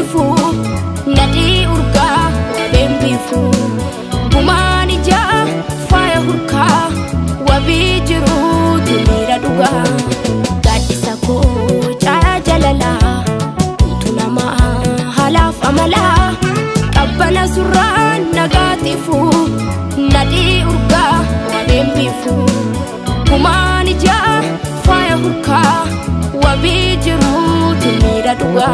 tifu nadi urga bembifu kumani ja faya hurka wabijiru tumira duga gadisa ko chaya jalala utunama halaf amala kabbana surran nagatifu nadi urga bembifu kumani ja faya hurka wabijiru tumira duga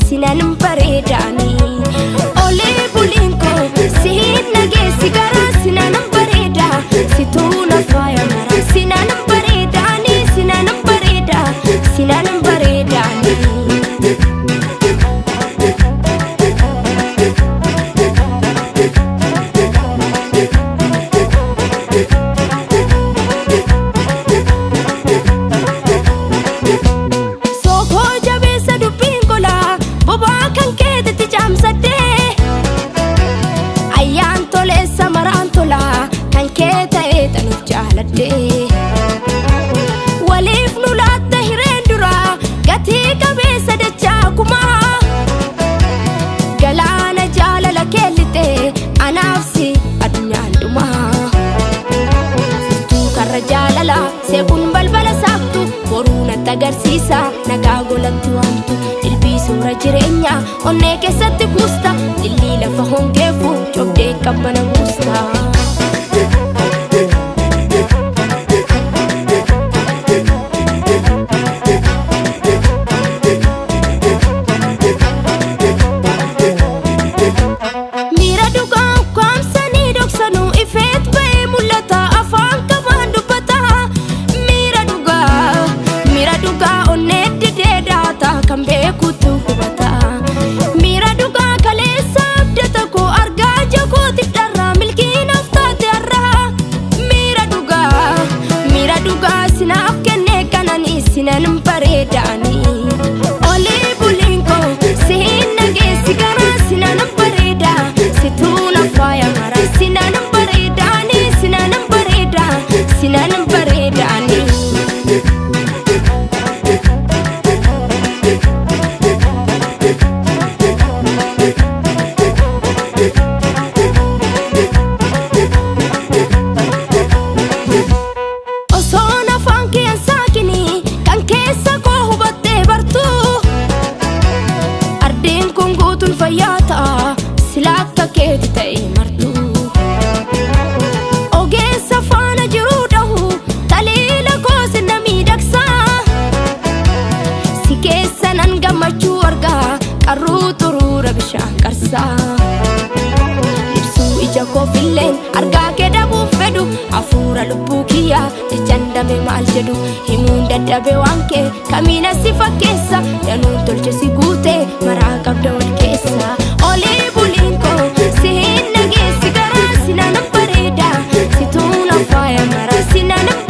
Sinanum paredani ole bulinko sihin nage sigara sinanum pareda situna faya mara sinanum paredani sinanum pareda sinanum paredani walif nulatta hirendura gati kabesa dachakuma galana jalala kelite anafsi adunyanduma tu karra jalala sekun balbala sabtu boruna tagarsisa nagagolantu amtu ilbisura jirenya onne kesatti gusta dillila fahongefu chobde kabana gusta sinanum paredani ole bulinko sihin nage sigara sinanum pareda situna faya mara sinanum paredani sinanum pareda sinanum paredani fayata silaka keti tay martu oge safana jurudahu talila ko sinami daksa sikesanan gamachu arga qaru turura bishan karsa ibsu ija ko fillen arga keda bu fedu afura lubukiya jandame mal jedu himun dadabe wanke kamina sifakesa danu tolche sigute maraka dawal kesa ole bulinko sihin nage sigara sinanum pareda situna faya mara sinanum